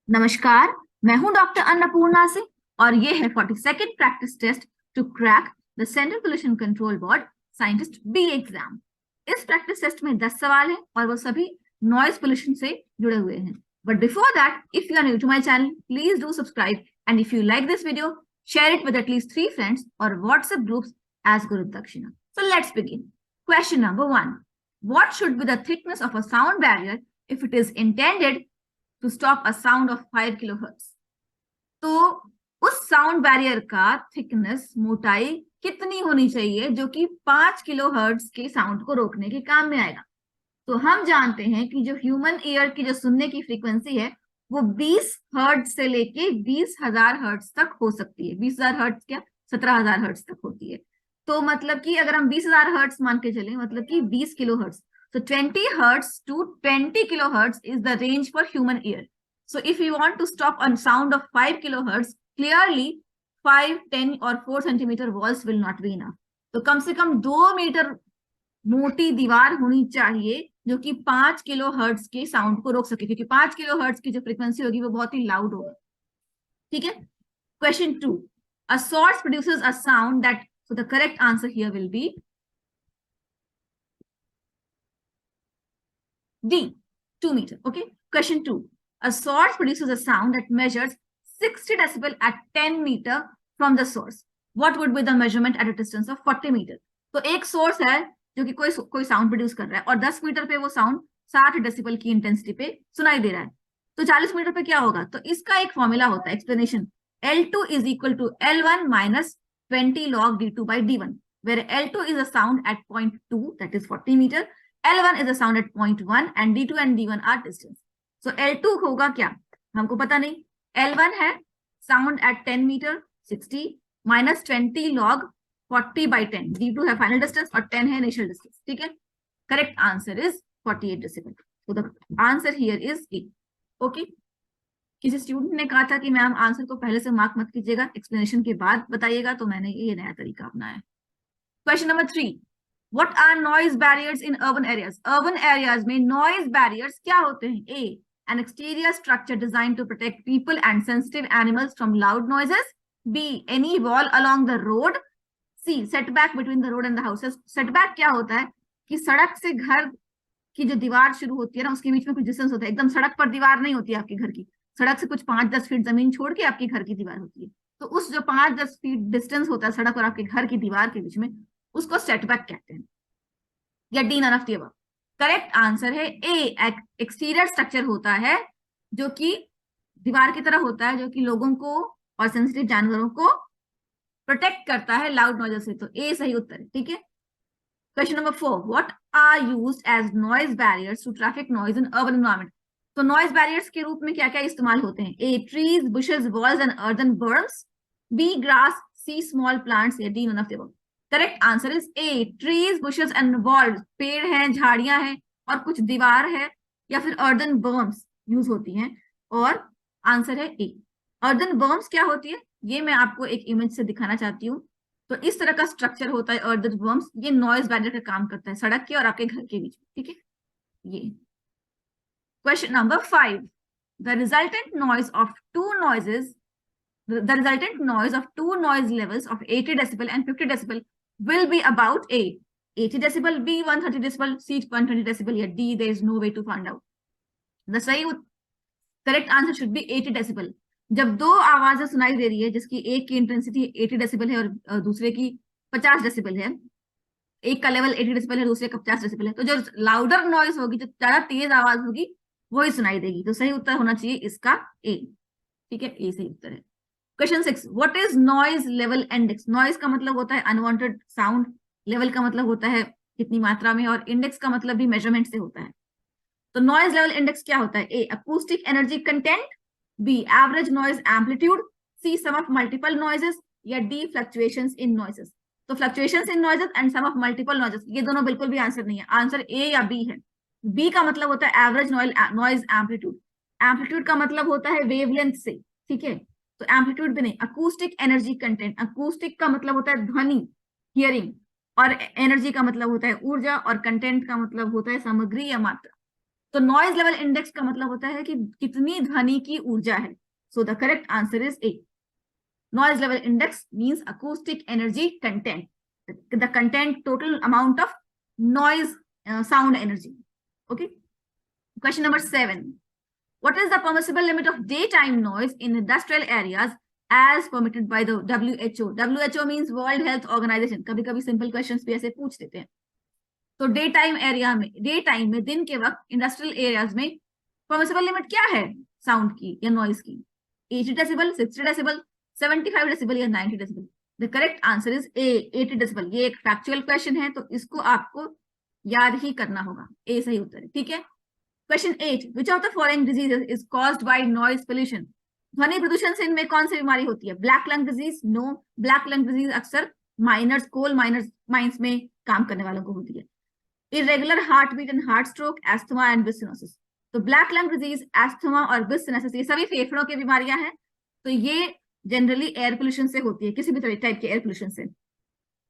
नमस्कार। मैं हूं डॉक्टर अन्नपूर्णा से और ये है 42nd practice test to crack the central pollution control board scientist B exam. इस प्रैक्टिस टेस्ट में 10 सवाल हैं और वो सभी नॉइज पोल्यूशन से जुड़े हुए हैं। But before that, if you are new to my channel, please do subscribe and if you like this video, share it with at least 3 friends or WhatsApp groups as Guru Dakshina. So let's begin. Question number 1. What should be the thickness of a sound barrier if it is intended to stop a sound of 5 kilohertz? तो उस sound barrier का thickness, मोटाई कितनी होनी चाहिए जो कि 5 kilohertz के साउंड को रोकने के काम में आएगा? तो हम जानते हैं कि जो ह्यूमन ईयर की जो सुनने की फ्रीक्वेंसी है वो 20 हर्ट्ज से लेके 20,000 हर्ट्ज तक हो सकती है। 20,000 हर्ट्ज क्या, 17,000 हर्ट्ज तक होती है। तो मतलब कि अगर हम 20,000 हर्ट्ज मान के चले, मतलब कि 20 kilo hertz, so 20 hertz to 20 kilohertz is the range for human ear. So if you want to stop a sound of 5 kilohertz, clearly 5, 10 or 4 centimeter walls will not be enough. तो कम से कम 2 metre मोटी दीवार होनी चाहिए जो कि 5 kilo hertz के sound को रोक सके, क्योंकि 5 किलो हर्ट्ज की जो फ्रीक्वेंसी होगी वो बहुत ही लाउड होगा। ठीक है। Question 2. A source produces a sound that, so the correct answer here will be D, 2 meter. Okay. Question 2. A source produces a sound that measures 60 decibel at 10 meter from the source. What would be the measurement at a distance of 40 meter? तो एक source है जो कि कोई sound produce कर रहा है और 10 मीटर पे वो साउंड 60 डेसिबल की इंटेंसिटी पे सुनाई दे रहा है। तो 40 मीटर पे क्या होगा? तो इसका एक फॉर्मूला होता है, explanation. L2 is equal to L1 minus 20 log D2 by D1, where L2 is a sound at point 2, that is 40 meter. L1 is a sound at point 1 and D2 and D1 are distance. So L2 होगा क्या, हमको पता नहीं। L1 है sound at 10 meter 60 minus 20 log 40 by 10. D2 है final distance और 10 है initial distance. ठीक है। Correct answer is 48 decibel. So the answer here is A. Okay. किसी स्टूडेंट ने कहा था कि मैम आंसर को पहले से मार्क मत कीजिएगा, एक्सप्लेनेशन के बाद बताइएगा, तो मैंने ये नया तरीका अपनाया है। Question number 3. What are noise barriers in urban areas? Urban areas में noise barriers क्या होते हैं? A. An exterior structure designed to protect people and sensitive animals from loud noises. B. Any wall along the road. C. Setback between the road and the houses. Setback क्या होता है कि सड़क से घर की जो दीवार शुरू होती है ना, उसके बीच में कुछ डिस्टेंस होता है। एकदम सड़क पर दीवार नहीं होती है आपके घर की, सड़क से कुछ 5-10 फीट जमीन छोड़ के आपके घर की दीवार होती है। तो उस जो 5-10 फीट डिस्टेंस होता है सड़क और आपके घर की दीवार के बीच में, उसको सेटबैक कहते हैं। या D, none of the above. Correct answer है ए, एक्सटीरियर स्ट्रक्चर होता है जो कि दीवार की तरह होता है, जो कि लोगों को और सेंसिटिव जानवरों को प्रोटेक्ट करता है लाउड नॉइज से। तो ए सही उत्तर है। ठीक है। Question number 4. What are used as noise barriers to traffic noise in urban environment? तो नॉइज बैरियर्स के रूप में क्या क्या इस्तेमाल होते हैं? A. Trees, bushes, walls and earthen berms. B. Grass. C. Small plants. या D, none of the above. Correct answer is A, trees, bushes and walls. पेड़ हैं, झाड़ियां हैं और कुछ दीवार है या फिर अर्दन बर्म्स यूज होती हैं। और आंसर है ए। अर्दन बर्म्स क्या होती है ये मैं आपको एक इमेज से दिखाना चाहती हूँ। तो इस तरह का स्ट्रक्चर होता है अर्दन बर्म्स। ये नॉइज बैरियर का काम करता है सड़क के और आपके घर के बीच में। ठीक है। ये question number 5. The resultant noise of two noises the resultant noise of two noise levels of 80 decibel and 50 decibel will be about A. 80 decibel, B. 130 decibel, C. 120 decibel, या D. There is no way to find out. The सही correct answer should be 80 decibel. जब दो आवाजें सुनाई दे रही है जिसकी एक की इंटेंसिटी 80 डेसिबल है और दूसरे की 50 डेसिबल है, एक का लेवल 80 डेसिबल है, दूसरे का 50 डेसिबल है, तो जो लाउडर नॉइज होगी, जो ज्यादा तेज आवाज होगी, वही सुनाई देगी। तो सही उत्तर होना चाहिए इसका ए। ठीक है, ए सही उत्तर है। Question 6. What is noise level index? Noise का मतलब होता है अनवांटेड साउंड, लेवल का मतलब होता है कितनी मात्रा में, और इंडेक्स का मतलब भी मेजरमेंट से होता है। तो नॉइज लेवल इंडेक्स क्या होता है? A. Acoustic energy content. B. Average noise amplitude. C. Sum of multiple noises. या डी. Fluctuations in noises. तो fluctuations in noises and sum of multiple noises, ये दोनों बिल्कुल भी आंसर नहीं है। आंसर ए या बी है। बी का मतलब होता है एवरेज नॉइज एम्पलीट्यूड। एम्पलीट्यूड का मतलब होता है वेवलेंथ से। ठीक है। तो एम्पलीट्यूड भी नहीं। अकूस्टिक एनर्जी कंटेंट, अकूस्टिक का मतलब होता है ध्वनि, हियरिंग, और एनर्जी का मतलब होता है ऊर्जा, और कंटेंट का मतलब होता है सामग्री या मात्रा। तो नॉइज लेवल इंडेक्स का मतलब होता है कि कितनी ध्वनि की ऊर्जा है. So the correct answer is A. Noise level index means acoustic energy content, the content total amount of noise, sound energy. Okay. Question number 7. What is the permissible limit of daytime noise in industrial areas as permitted by the WHO? WHO means World Health Organization. कभी कभी simple questions भी ऐसे पूछ देते हैं. तो day time area में, day time में, दिन के वक्त इंडस्ट्रियल एरियाज में परमिसिबल लिमिट क्या है साउंड की या नॉइज की? 80 डेसिबल, 60 डेसिबल, 75 डेसिबल या 90 decibel? The correct answer is A, 80 decibel. ये एक फैक्चुअल क्वेश्चन है तो इसको आपको याद ही करना होगा. ए सही उत्तर है. ठीक है. Question 8. Which of the following diseases is caused by noise pollution? ध्वनि प्रदूषण से इनमें कौन सी बीमारी होती है? Black lung disease? No. Black lung disease अक्सर माइनर्स, कोल माइंस में काम करने वालों को होती है. irregular heartbeat and heart stroke, asthma and bis stenosis. तो ब्लैक लंग डिजीज, एस्थमा और बिस स्टेनोसिस ये सभी फेफड़ों की बीमारियां हैं. तो ये जनरली एयर पोल्यूशन से होती है, किसी भी तरह टाइप के एयर पोल्यूशन से.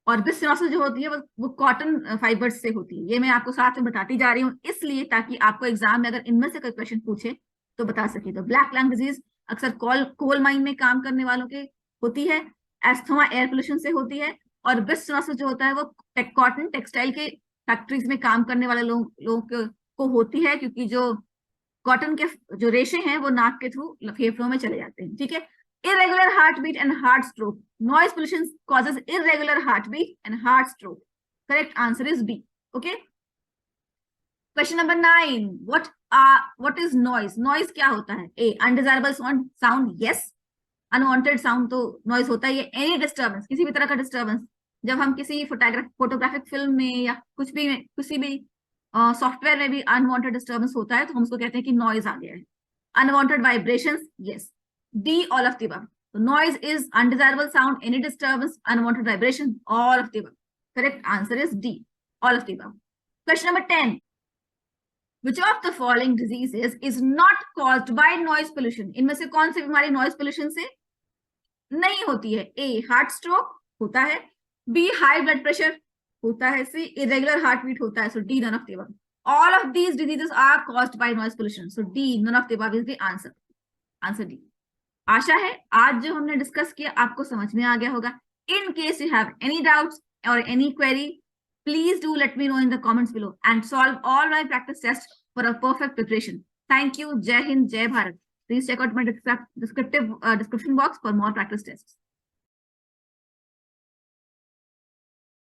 और बिस स्टेनोसिस जो होती है वो कॉटन फाइबर्स से होती है. ये मैं आपको साथ में बताती जा रही हूँ इसलिए ताकि आपको एग्जाम में अगर इनमें से कोई क्वेश्चन पूछे तो बता सके. तो ब्लैक लंग डिजीज अक्सर कोल माइन में काम करने वालों के होती है. एस्थमा एयर पोल्यूशन से होती है. और बिस स्टेनोसिस जो होता है वो कॉटन टेक्सटाइल के फैक्ट्रीज में काम करने वाले लोगों को होती है, क्योंकि जो कॉटन के जो रेशे हैं वो नाक के थ्रू फेफड़ों में चले जाते हैं. ठीक है. irregular heartbeat and heart stroke. Noise pollution causes irregular heartbeat and heart stroke. Correct answer is B. Okay. Question number 9. What is noise? Noise क्या होता है? A. Undesirable sound. Yes. Unwanted sound तो noise होता है. Any disturbance, किसी भी तरह का disturbance. जब हम किसी फोटोग्राफिक फिल्म में या कुछ भी में, किसी भी सॉफ्टवेयर में भी अनवांटेड डिस्टर्बेंस होता है तो हम उसको कहते हैं कि नॉइज आ गया है. Unwanted vibrations, yes. D, all of the above. तो noise is undesirable sound, any disturbance, unwanted vibration, all of the above. Correct answer is D, all of the above. Question number 10. Which of the following diseases is not caused by noise pollution? इनमें से कौन सी बीमारी noise pollution से नहीं होती है? ए. Heart stroke होता है. बी. हाई ब्लड प्रेशर होता है. सी. इरेगुलर हार्ट बीट होता है. So D, none of the above. All of these diseases are caused by noise pollution. So D, none of the above is the answer. Answer D. आशा है आज जो हमने discuss किया आपको समझ में आ गया होगा. In case you have any doubts or any query, please do let me know in the comments below and solve all my practice tests for a perfect preparation. Thank you. Jai Hind, Jai Bharat. Please check out my description box for more practice tests.